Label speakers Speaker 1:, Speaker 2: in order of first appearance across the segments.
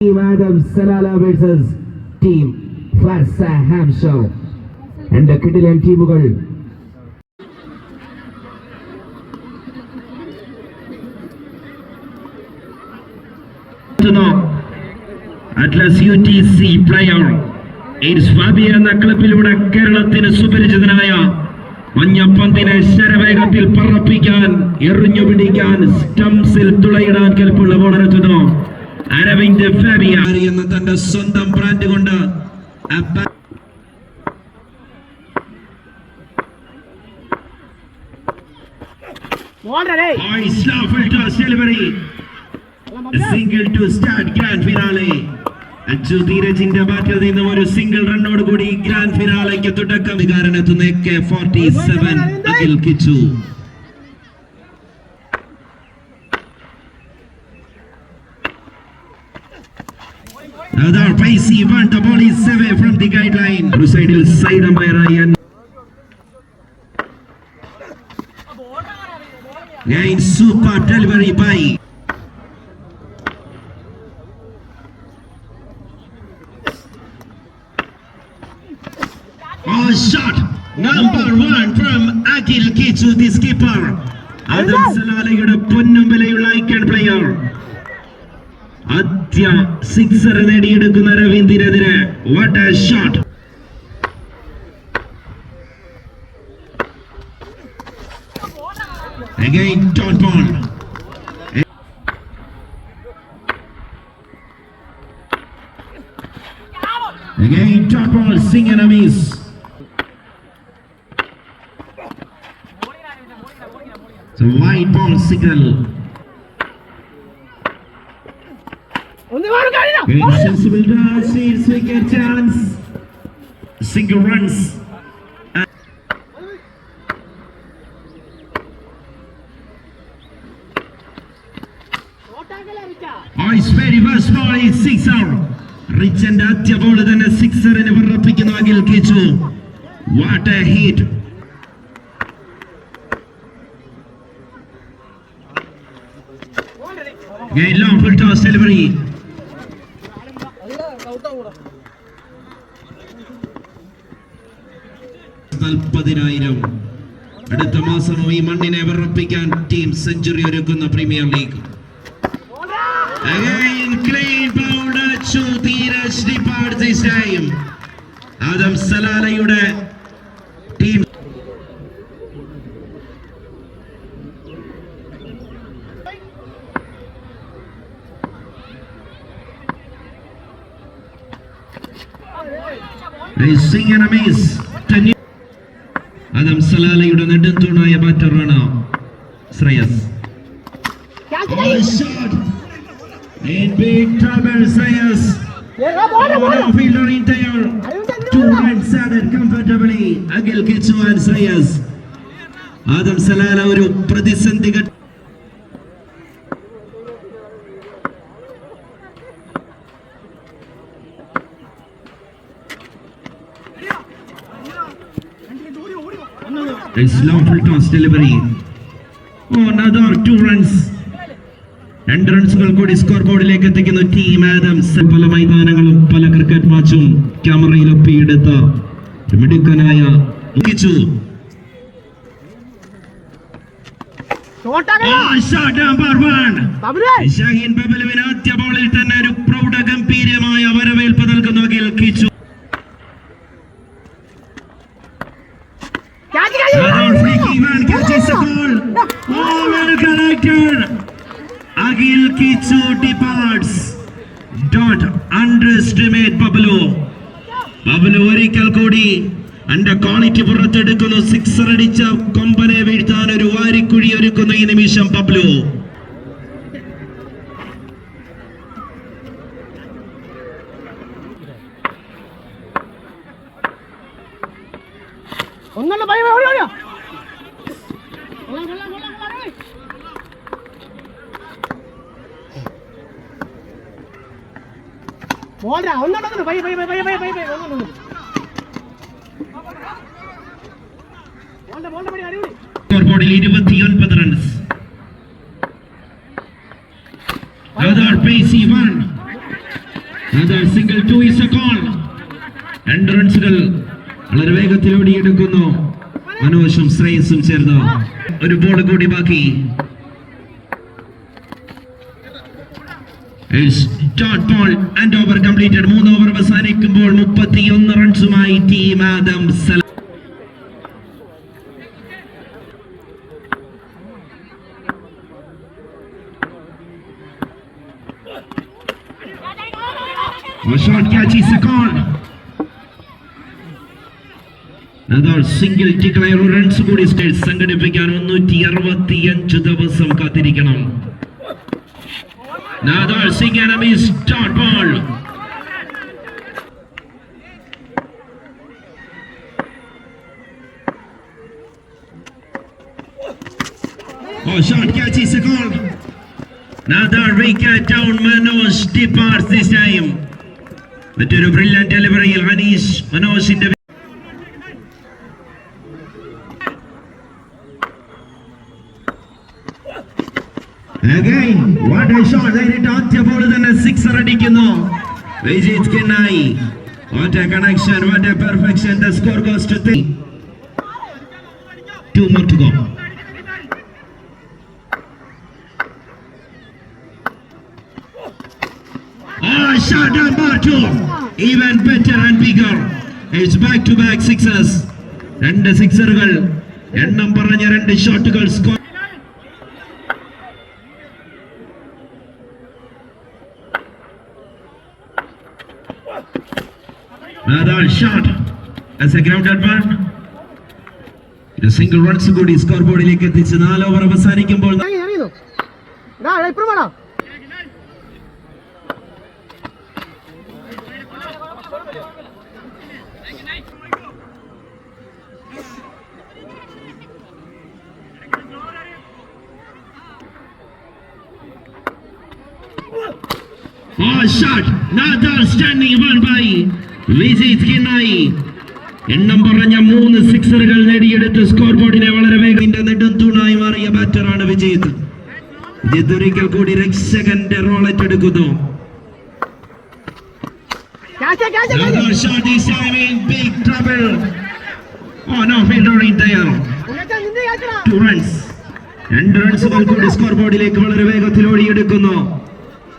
Speaker 1: Team Adam Salala versus Team Farsa Hamshaw. And the Kiddilan teamuകൾ
Speaker 2: Atlas UTC player It's Fabi എന്ന ക്ലബിലൂടെ കേരളത്തിന് സുപരിചിതനായ മഞ്ഞപ്പന്തിനെ ശരവേഗത്തിൽ പറപ്പിക്കാൻ എറിഞ്ഞു പിടിക്കാൻ സ്റ്റംസിൽ തുളയിടാൻ കെൽപ്പുള്ള ബോളറെത്തുന്നു Aravind Fabia എന്ന തന്റെ സ്വന്തം ബ്രാൻഡ് കൊണ്ട് delivery single to start grand finale Achu ധീരജിന്റെ ബാറ്റിൽ നിന്നും ഒരു സിംഗിൾ റണ്ണോട് കൂടി ഗ്രാൻഡ് ഫിനാലേക്ക് തുടക്കം കാരനെത്തുന്ന AK-47 Akhil Kichu Another Paisi one, the ball is away from the guideline. Rusaidil side umpire Ian. Again super delivery by shot number 1 from Akhil Kichu, the skipper. Adam Salalയുടെ പൊന്നും വിലയുള്ള icon player ആദ്യ sixer നേടിയെടുക്കുന്ന രവീന്ദ്രനെതിരെ what a shot. Again dot ball. Again dot ball, swing and a miss. So white ball signal. Great sensible dodge, sees wicket chance. Single runs. It's very first ball is sixer. Rich and ആദ്യ ball തന്നെ സിക്സറിന് വിറപ്പിക്കുന്നു Akhil Kichu. What a hit. Again long full toss delivery. അടുത്ത മാസം ഈ മണ്ണിനെ വിറപ്പിക്കാൻ team century ഒരുക്കുന്ന premier league. Again clean bowler to Dheeraj departs this time. Adam Salalയുടെ ടീം Racing and a miss. Adam Salalയുടെ നെടുംതൂണായ ബാറ്ററാണ് ശ്രേയസ്. Shot in big trouble. Shreyas fielder entire 2 runs added comfortably. Akhil Kichu and Shreyas. Adam Salala ഒരു പ്രതിസന്ധി It's long full toss delivery. Oh, another 2 runs. 2 റൺസുകൾ കൂടി score ബോർഡിലേക്ക് എത്തിക്കുന്നു ടീം ആദംസ്. പല മൈതാനങ്ങളും പല ക്രിക്കറ്റ് മാച്ചും ക്യാമറയിൽ ഒപ്പിയെടുത്ത മിടുക്കനായ കിച്ചു. Shot number 1. ഷഹീൻ ബബലുവിന് ആദ്യ ബോളിൽ തന്നെ ഒരു പ്രൗഢ ഗംഭീരമായ വരവേൽപ്പ് നൽകുന്നു Akhil Kichu. Akhil Kichu departs. Don't underestimate Bablu. Bablu ഒരിക്കൽ കൂടി അന്റെ ക്വാളിറ്റി പുറത്തെടുക്കുന്നു. സിക്സർ അടിച്ച കൊമ്പനെ വീഴ്ത്താൻ ഒരു വാരിക്കുഴി ഒരുക്കുന്ന ഈ നിമിഷം ബബ്ലു. ഒന്നല്ല ഭയ ഓടിയോ ബോൾഡാ ഒന്നല്ല ഭയ ഭയ ഭയ ഭയ ഭയ ഒന്നല്ല ബോൾഡാ ബോൾഡാ പടി അടിപൊളി സ്കോർ ബോർഡിൽ 29 runs. Another Paisi one. Another single, 2 is a call. 2 റൺസുകൾ വളരെ വേഗത്തിൽ ഓടിയെടുക്കുന്നു മനോജും ശ്രേയസും ചേർന്ന്. ഒരു ബോൾ കൂടി ബാക്കി. Dot ball and over completed. 3 over അവസാനിക്കുമ്പോൾ 31 റൺസുമായി team Adam Salala. Short catch is called. Another single declare runs കൂടി സംഘടിപ്പിക്കാൻ 365 ദിവസം കാത്തിരിക്കണം. Another single enemy start ball. Short catch is called. Another wicket down. Manoj departs this time. മറ്റൊരു brilliant ഡെലിവറിയിൽ അനീഷ് മനോജിന്റെ again what a shot. നേരിട്ട് ആദ്യ ball തന്നെ സിക്സർ അടിക്കുന്നു Vijith കിന്നായി. What a connection, what a perfection. The score goes to 3. 2 more to go. Shot number 2, even better and bigger. It's back to back sixes. 2 സിക്സറുകൾ, എണ്ണം പറഞ്ഞ 2 ഷോട്ടുകൾ score. Another shot as a grounded one. ഒരു single runs കൂടി score ബോർഡിലേക്ക് എത്തിച്ച് 4 over അവസാനിക്കുമ്പോൾ shot. Another standing one by Vijith കിന്നായി. എണ്ണം പറഞ്ഞ 3 സിക്സറുകൾ നേടിയെടുത്ത് സ്കോർ ബോർഡിനെ വളരെ വേഗത്തിന്റെ നെടും തൂണായി മാറിയ ബാറ്ററാണ് വിജിത്. ഇതൊരിക്കൽ കൂടി രക്ഷകന്റെ റോൾ ഏറ്റെടുക്കുന്നു. Another shot is in big trouble. Oh no, fielder in there. 2 runs. 2 റൺസുകൾ കൂടി സ്കോർ ബോർഡിലേക്ക് വളരെ വേഗത്തിൽ ഓടിയെടുക്കുന്നു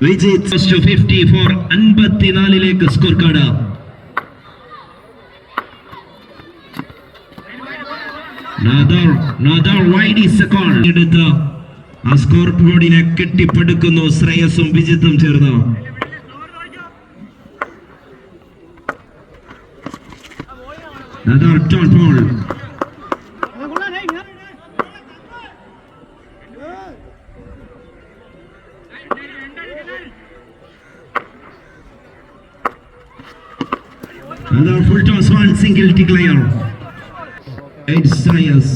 Speaker 2: വിജിത്. 54, 54ലേക്ക് score card. Another wide is a call. എടുത്ത് ആ സ്കോർ ബോർഡിനെ കെട്ടിപ്പടുക്കുന്നു ശ്രേയസും വിജിത്തും ചേർന്ന്. Another dot ball. Another full toss, 1 single declare. It's Shreyas.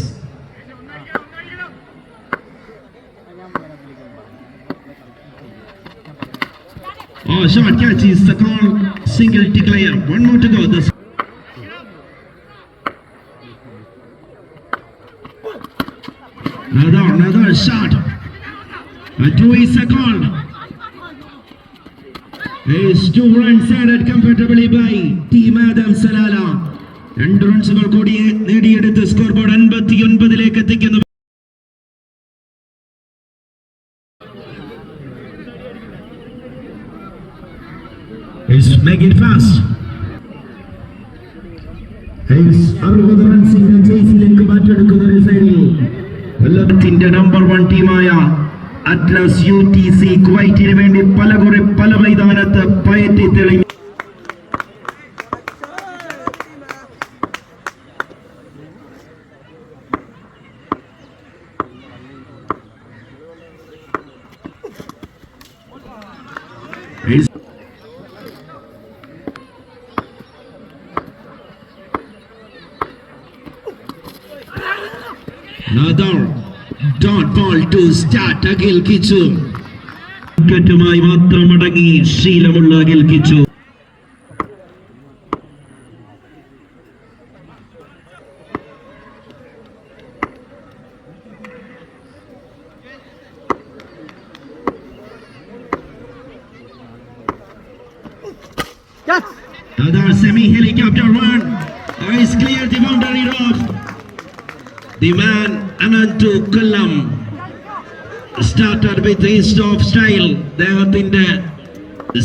Speaker 2: Short catch is the call. Single declare. 1 more to go. Another shot. 2 is a call. Is 2 runs added comfortably by Team Adam Salala. 2 റൺസുകൾ കൂടി നേടിയെടുത്ത് score board 59ലേക്ക് എത്തിക്കുന്നു. Make it fast. 60 റൺസിന്റെ ചേസിലേക്ക് മാറ്റെടുക്കുന്ന സൈഡിൽ ലോകത്തിന്റെ number 1 ടീമായ Atlas UTC കുവൈറ്റിന് വേണ്ടി പല മൈതാനത്ത് പയറ്റി തെളിഞ്ഞു. Another dot ball to start Akhil Kichu. വിക്കറ്റുമായി മാത്രം അടങ്ങി ശീലമുള്ള Akhil Kichu. Another semi-helicopter run. Is clear the boundary of the man Anantu Kollam. Started with his top style. അദ്ദേഹത്തിന്റെ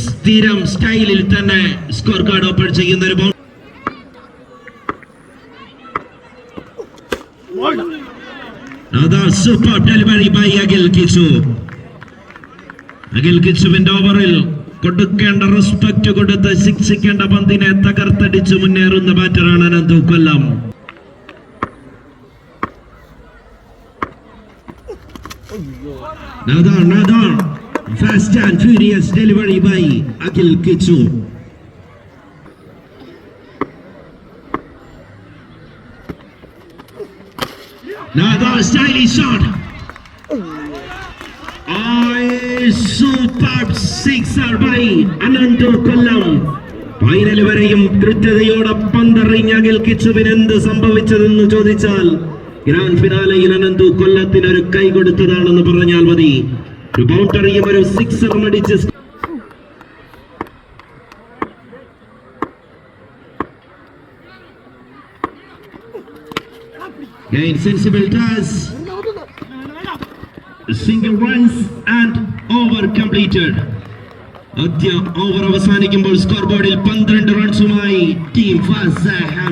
Speaker 2: സ്ഥിരം സ്റ്റൈലിൽ തന്നെ സ്കോർ കാർഡ് ഓപ്പൺ ചെയ്യുന്ന ഒരു ball. Another superb delivery by Agil Kichu. Agil Kichuവിന്റെ ഓവറിൽ കൊടുക്കേണ്ട റെസ്പെക്ട് കൊടുത്ത് ശിക്ഷിക്കേണ്ട പന്തിനെ തകർത്തടിച്ചു മുന്നേറുന്ന ബാറ്ററാണ് അനന്തു കൊല്ലം. Another fast and furious delivery by Agil Kichu. Another stylish shot. Superb sixer by Anantu Kollam. Final വരെയും കൃത്യതയോടെ പന്തെറിഞ്ഞ അഖിൽ കിച്ചുവിന് എന്ത് സംഭവിച്ചതെന്ന് ചോദിച്ചാൽ ഗ്രാൻഡ് ഫിനാലയിൽ അനന്തു കൊല്ലത്തിന് ഒരു കൈ കൊടുത്തതാണെന്ന് പറഞ്ഞാൽ മതി. ഒരു ബൗണ്ടറിയും ഒരു സിക്സറും അടിച്ച് sensible toss. Single runs and over completed. ആദ്യ ഓവർ അവസാനിക്കുമ്പോൾ സ്കോർ ബോർഡിൽ 12 റൺസുമായി ടീം ഫാസാഹാം.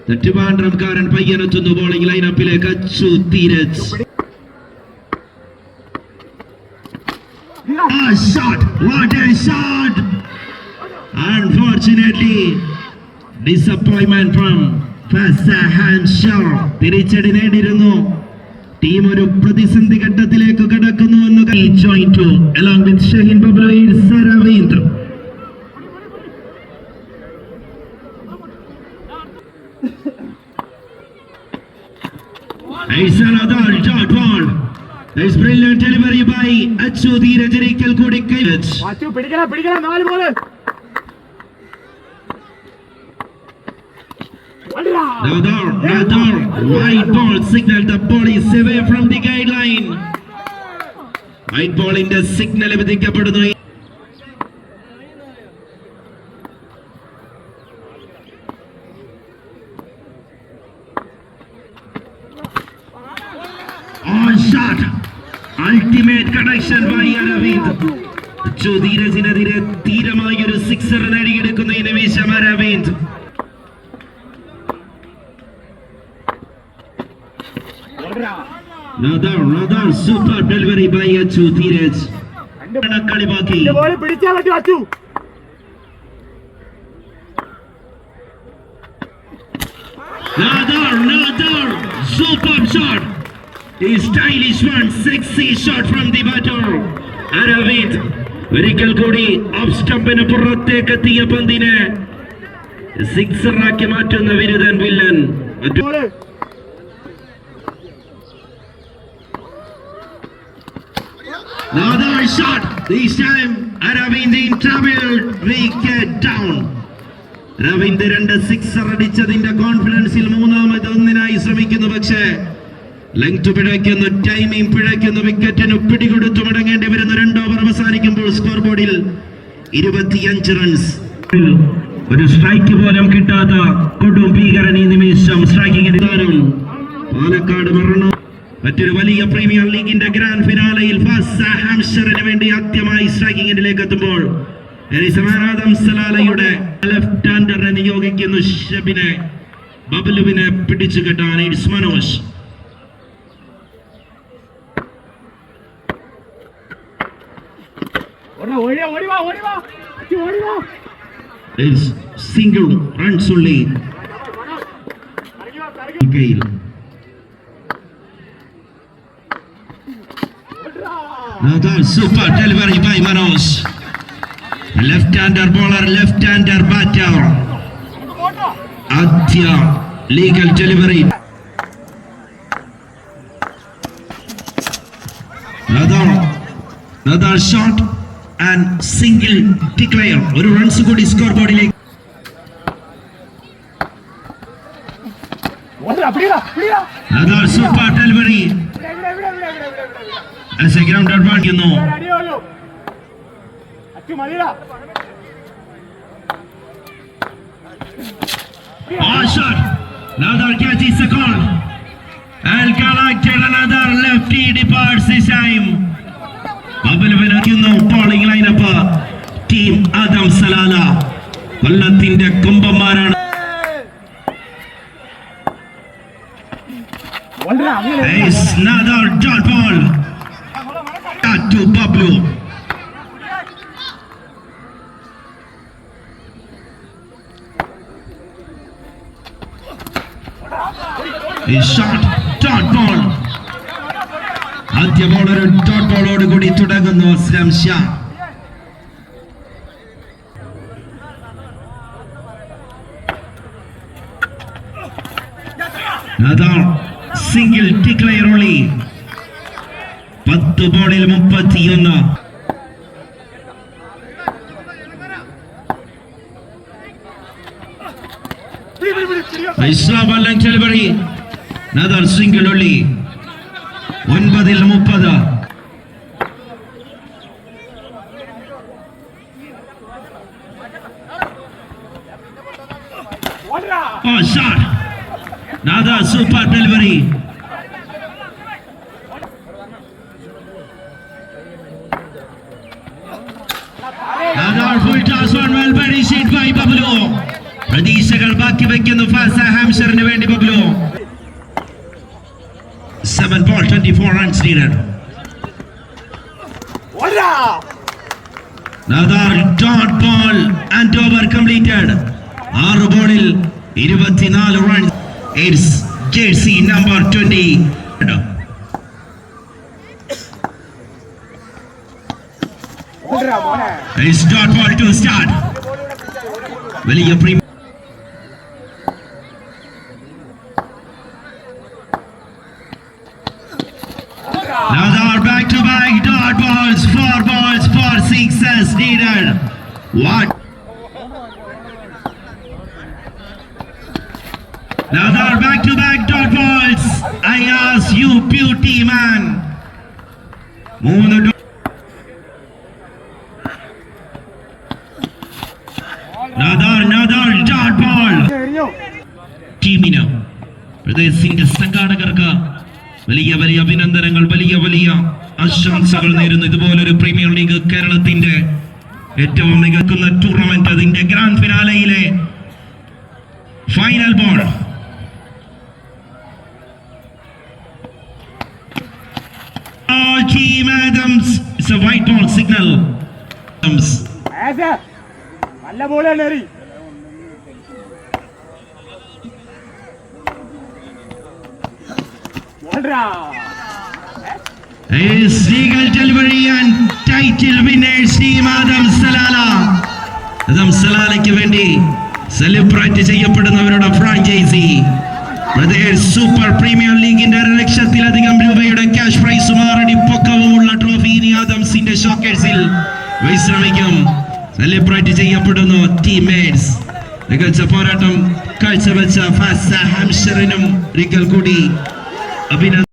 Speaker 2: തട്ടുപാണ്ഡ്രംകാരൻ പയ്യനെത്തുന്നു ബോളിംഗ് ലൈനപ്പിലേക്ക്. Achu Dheeraj. A shot, what a shot! Unfortunately, disappointment from Fasahan Shah. തിരിച്ചടി നേടിയിരുന്നു. ടീം ഒരു പ്രതിസന്ധി ഘട്ടത്തിലേക്ക് കടക്കുന്നുവെന്ന് joined to along with Shaheen Bablu is Saravindra. It's another dot ball. There's brilliant delivery by Achu Dheerajirikal Kodi Kailach.
Speaker 3: Achu പിടിക്കണം 4 ball.
Speaker 2: Another white ball signal. The ball is away from the guideline. White ball in the signal വിധിക്കപ്പെടുന്നു. On shot. Ultimate connection by Aravind. ധീരജിനെതിരെ തീരമായ ഒരു sixer നേടിയെടുക്കുന്ന ഈ നിമിഷം Aravind. Another super delivery by Achu Dheeraj. കളി ബാക്കി.
Speaker 3: പിടിച്ചാൽ പറ്റും Achu.
Speaker 2: Another super shot. A stylish one, sexy shot from the batter. Aravind ഒരിക്കൽ കൂടി of സ്റ്റംപിന് പുറത്തേക്ക് എത്തിയ പന്തിനെ സിക്സറാക്കി മാറ്റുന്ന വിരുദ്ധൻ villain. Another shot. This time Aravind in trouble. Wicket down. Aravind 2 sixer അടിച്ചതിന്റെ കോൺഫിഡൻസിൽ മൂന്നാമതൊന്നിനായി ശ്രമിക്കുന്നു. പക്ഷേ ലെങ്ത് പിഴയ്ക്കുന്നു, ടൈമിംഗ് പിഴയ്ക്കുന്നു. വിക്കറ്റിന് പിടികൊടുത്തു മടങ്ങേണ്ടി വരുന്ന 2 ഓവർ അവസാനിക്കുമ്പോൾ സ്കോർ ബോർഡിൽ 25 റൺസ്. ഒരു സ്ട്രൈക്ക് പോലും കിട്ടാത്ത കൊടും ഭീകരൻ ഈ നിമിഷം സ്ട്രൈക്കിംഗ് പാലക്കാട് മറന്നു. മറ്റൊരു വലിയ പ്രീമിയർ ലീഗിന്റെ ഗ്രാൻഡ് ഫിനാലയിൽ ഹാംഷറിന് വേണ്ടി ആദ്യമായി സ്ട്രൈക്കിംഗിലേക്ക് എത്തുമ്പോൾ സലാലയുടെ ലെഫ്റ്റ് ഹാൻഡറിനെ നിയോഗിക്കുന്നു. ഷബിനെ ബബ്ലുവിനെ പിടിച്ചു കെട്ടാൻ it's Manoj. Single runs only. Another super delivery by Manoj. Left-hander bowler, left-hander batter. Adya legal delivery. Another shot and single declare. ഒരു റൺസ് കൂടി സ്കോർ ബോർഡിലേക്ക്. Another super delivery. As a ground advantage, you know.
Speaker 3: അടിയോളൂ അച്ചു മതിടാ
Speaker 2: Oh, shot. Another catch is a goal. And collected another lefty departs this time. Bubble winner, bowling lineup. Team Adam Salala. Kollathinte Kumbammarana. Is another dot ball. Cut to Pablo. A shot, dot ball. ആദ്യ ball ഒരു dot ബോളോട് കൂടി തുടങ്ങുന്നു Aslam Shah. Another single declare only. 10 ബോളിൽ 31. Isla Ballan delivery. Another single only. 9ൽ 30. Oh, shot. Another super delivery. Another full toss one, well punished hit by Pablo. പ്രതീക്ഷകൾ ബാക്കി വയ്ക്കുന്നു ഫാസ ഹാംഷറിന് വേണ്ടി Pablo. 7 ball 24 runs needed. Another dot ball and over completed. 6 ബോളിൽ 24 runs. It's jersey number 20. It's dot ball to start. വലിയ premium. Another back-to-back dot balls, 4 balls, 4 sixes needed. What? Another back-to-back dot balls. I ask you, beauty man. Another dot ball. ടീമിന് പ്രദേശത്തിന്റെ സംഘാടകർക്ക് വലിയ വലിയ അഭിനന്ദനങ്ങൾ, വലിയ ആശംസകൾ നേരുന്നു. ഇതുപോലൊരു പ്രീമിയർ ലീഗ് കേരളത്തിന്റെ ഏറ്റവും മികക്കുന്ന ടൂർണമെന്റ്, അതിന്റെ ഗ്രാൻഡ് ഫിനാലയിലെ final ball. Team Adams, it's a white ball signal.
Speaker 3: നല്ല ബോളാണ് എറി
Speaker 2: Is legal delivery and title winners team Adam Salala. Adam Salalയ്ക്ക് വേണ്ടി സെലിബ്രേറ്റ് ചെയ്യപ്പെടുന്നവരുടെ ഫ്രാഞ്ചൈസി സൂപ്പർ പ്രീമിയർ ലീഗിന്റെ 1 ലക്ഷത്തിലധികം രൂപയുടെ ക്യാഷ് പ്രൈസും 6 അടി പൊക്കവുമുള്ള ട്രോഫി ഇനി ആദംസിന്റെ ഷോക്കേഴ്സിൽ വിശ്രമിക്കും. സെലിബ്രേറ്റ് ചെയ്യപ്പെടുന്നു ടീംമേറ്റ്സ്. മികച്ച പോരാട്ടം കാഴ്ചവെച്ച ഫാസ ഹാംഷറിനും ഒരിക്കൽ കൂടി അഭിനന്ദനം.